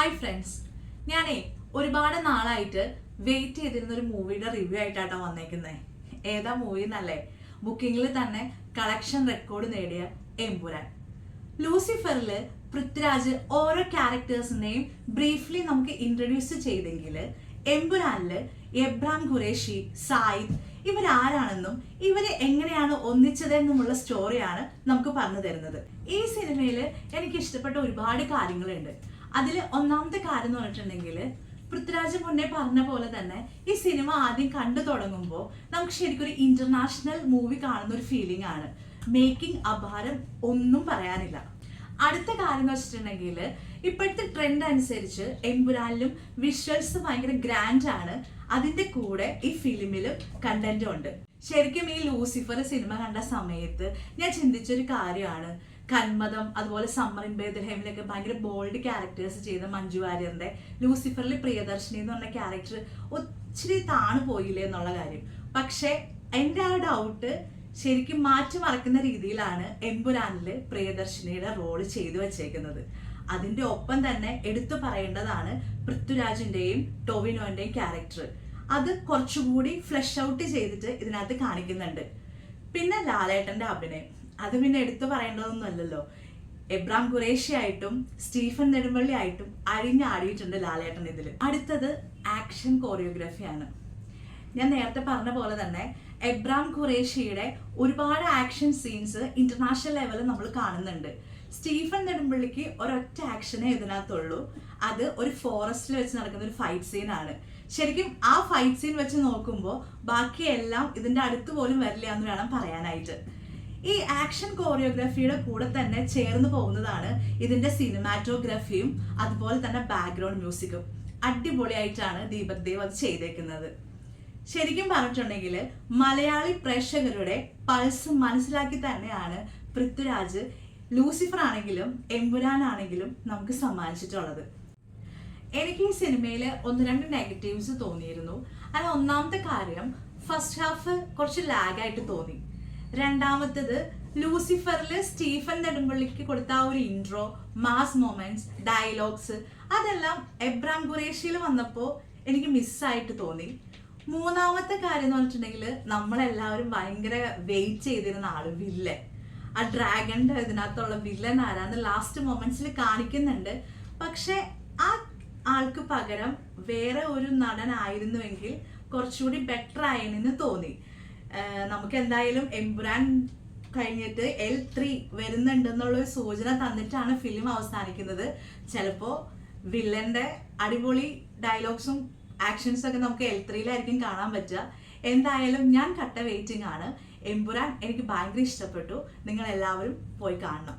Hi friends, ഞാനേ ഒരുപാട് നാളായിട്ട് വെയിറ്റ് ചെയ്തിരുന്ന ഒരു മൂവിയുടെ റിവ്യൂ ആയിട്ടാട്ടോ വന്നേക്കുന്നത്. ഏതാ മൂവി എന്നല്ലേ? ബുക്കിങ്ങിൽ തന്നെ കളക്ഷൻ റെക്കോർഡ് നേടിയ എമ്പുരാൻ. ലൂസിഫറിൽ പൃഥ്വിരാജ് ഓരോ ക്യാരക്ടേഴ്സിനെയും ബ്രീഫ്ലി നമുക്ക് ഇൻട്രൊഡ്യൂസ് ചെയ്തെങ്കിൽ എമ്പുരാനിൽ എബ്രാം ഖുറേഷി, സായിദ് ഇവരാരാണെന്നും ഇവരെ എങ്ങനെയാണ് ഒന്നിച്ചതെന്നുമുള്ള സ്റ്റോറിയാണ് നമുക്ക് പറഞ്ഞു തരുന്നത്. ഈ സിനിമയിൽ എനിക്ക് ഇഷ്ടപ്പെട്ട ഒരുപാട് കാര്യങ്ങളുണ്ട്. അതിൽ ഒന്നാമത്തെ കാര്യം എന്ന് പറഞ്ഞിട്ടുണ്ടെങ്കിൽ, പൃഥ്വിരാജ് മുന്നേ പറഞ്ഞ പോലെ തന്നെ ഈ സിനിമ ആദ്യം കണ്ടു തുടങ്ങുമ്പോൾ നമുക്ക് ശരിക്കും ഒരു ഇന്റർനാഷണൽ മൂവി കാണുന്ന ഒരു ഫീലിംഗ് ആണ്. മേക്കിംഗ് അപാരം, ഒന്നും പറയാനില്ല. അടുത്ത കാര്യം എന്ന് വെച്ചിട്ടുണ്ടെങ്കിൽ, ഇപ്പോഴത്തെ ട്രെൻഡ് അനുസരിച്ച് എമ്പുരാനിലും വിഷ്വൽസ് ഭയങ്കര ഗ്രാൻഡ് ആണ്. അതിന്റെ കൂടെ ഈ ഫിലിമിലും കണ്ടന്റും ഉണ്ട്. ശരിക്കും ഈ ലൂസിഫർ സിനിമ കണ്ട സമയത്ത് ഞാൻ ചിന്തിച്ചൊരു കാര്യമാണ്, കന്മദം അതുപോലെ സമ്മർ ഇൻ ബേത്ലഹേമിലൊക്കെ ഭയങ്കര ബോൾഡ് ക്യാരക്ടേഴ്സ് ചെയ്ത മഞ്ജു വാര്യറിന്റെ ലൂസിഫറിൽ പ്രിയദർശിനി എന്ന് പറഞ്ഞ ക്യാരക്ടർ ഒത്തിരി താണു പോയില്ലേ എന്നുള്ള കാര്യം. പക്ഷെ എൻ്റെ ആ ഡൗട്ട് ശരിക്കും മാറ്റിമറക്കുന്ന രീതിയിലാണ് എമ്പുരാനില് പ്രിയദർശിനിയുടെ റോള് ചെയ്തു വെച്ചേക്കുന്നത്. അതിന്റെ ഒപ്പം തന്നെ എടുത്തു പറയേണ്ടതാണ് പൃഥ്വിരാജിന്റെയും ടോവിനോന്റെയും ക്യാരക്ടർ. അത് കുറച്ചുകൂടി ഫ്ലഷ് ഔട്ട് ചെയ്തിട്ട് ഇതിനകത്ത് കാണിക്കുന്നുണ്ട്. പിന്നെ ലാലേട്ടന്റെ അഭിനയം, അത് പിന്നെ എടുത്തു പറയേണ്ടതൊന്നും അല്ലല്ലോ. എബ്രാം ഖുറേഷി ആയിട്ടും സ്റ്റീഫൻ നെടുമ്പള്ളി ആയിട്ടും അഴിഞ്ഞാടിയിട്ടുണ്ട് ലാലേട്ടൻ ഇതിൽ. അടുത്തത് ആക്ഷൻ കോറിയോഗ്രാഫിയാണ്. ഞാൻ നേരത്തെ പറഞ്ഞ പോലെ തന്നെ എബ്രാം ഖുറേഷിയുടെ ഒരുപാട് ആക്ഷൻ സീൻസ് ഇന്റർനാഷണൽ ലെവലിൽ നമ്മൾ കാണുന്നുണ്ട്. സ്റ്റീഫൻ നെടുമ്പള്ളിക്ക് ഒരൊറ്റ ആക്ഷനേ ഇതിനകത്തുള്ളൂ. അത് ഒരു ഫോറസ്റ്റിൽ വെച്ച് നടക്കുന്ന ഒരു ഫൈറ്റ് സീനാണ്. ശരിക്കും ആ ഫൈറ്റ് സീൻ വെച്ച് നോക്കുമ്പോൾ ബാക്കിയെല്ലാം ഇതിന്റെ അടുത്ത് പോലും വരില്ല എന്ന് വേണം പറയാനായിട്ട്. ഈ ആക്ഷൻ കോറിയോഗ്രാഫിയുടെ കൂടെ തന്നെ ചേർന്ന് പോകുന്നതാണ് ഇതിന്റെ സിനിമാറ്റോഗ്രാഫിയും അതുപോലെ തന്നെ ബാക്ക്ഗ്രൗണ്ട് മ്യൂസിക്കും. അടിപൊളിയായിട്ടാണ് ദീപക് ദേവ് അത് ചെയ്തേക്കുന്നത്. ശരിക്കും പറഞ്ഞിട്ടുണ്ടെങ്കിൽ മലയാളി പ്രേക്ഷകരുടെ പൾസ് മനസ്സിലാക്കി തന്നെയാണ് പൃഥ്വിരാജ് ലൂസിഫർ ആണെങ്കിലും എമ്പുരാൻ ആണെങ്കിലും നമുക്ക് സമ്മാനിച്ചിട്ടുള്ളത്. എനിക്ക് ഈ സിനിമയിൽ ഒന്ന് രണ്ട് നെഗറ്റീവ്സ് തോന്നിയിരുന്നു. അതിൽ ഒന്നാമത്തെ കാര്യം, ഫസ്റ്റ് ഹാഫ് കുറച്ച് ലാഗായിട്ട് തോന്നി. രണ്ടാമത്തത്, ലൂസിഫറിൽ സ്റ്റീഫൻ നെടുമ്പള്ളിക്ക് കൊടുത്ത ആ ഒരു ഇൻട്രോ, മാസ് മൊമെന്റ്സ്, ഡയലോഗ്സ് അതെല്ലാം എബ്രാം ഖുറേഷിയിൽ വന്നപ്പോൾ എനിക്ക് മിസ്സായിട്ട് തോന്നി. മൂന്നാമത്തെ കാര്യം എന്ന് പറഞ്ഞിട്ടുണ്ടെങ്കിൽ, നമ്മളെല്ലാവരും ഭയങ്കര വെയിറ്റ് ചെയ്തിരുന്ന ആള് വില്ലൻ, ആ ഡ്രാഗന്റെ ഇതിനകത്തുള്ള വില്ലൻ ആരാന്ന് ലാസ്റ്റ് മൊമെന്റ്സിൽ കാണിക്കുന്നുണ്ട്. പക്ഷെ ആ ആൾക്ക് പകരം വേറെ ഒരു നടനായിരുന്നുവെങ്കിൽ കുറച്ചുകൂടി ബെറ്റർ ആയെന്ന് തോന്നി. നമുക്ക് എന്തായാലും എമ്പുരാൻ കഴിഞ്ഞിട്ട് L3 വരുന്നുണ്ടെന്നുള്ളൊരു സൂചന തന്നിട്ടാണ് ഫിലിം അവസാനിക്കുന്നത്. ചിലപ്പോൾ വില്ലന്റെ അടിപൊളി ഡയലോഗ്സും ആക്ഷൻസും ഒക്കെ നമുക്ക് L3-ലായിരിക്കും കാണാൻ പറ്റുക. എന്തായാലും ഞാൻ കട്ട വെയിറ്റിംഗ് ആണ്. എമ്പുരാൻ എനിക്ക് ഭയങ്കര ഇഷ്ടപ്പെട്ടു. നിങ്ങൾ എല്ലാവരും പോയി കാണണം.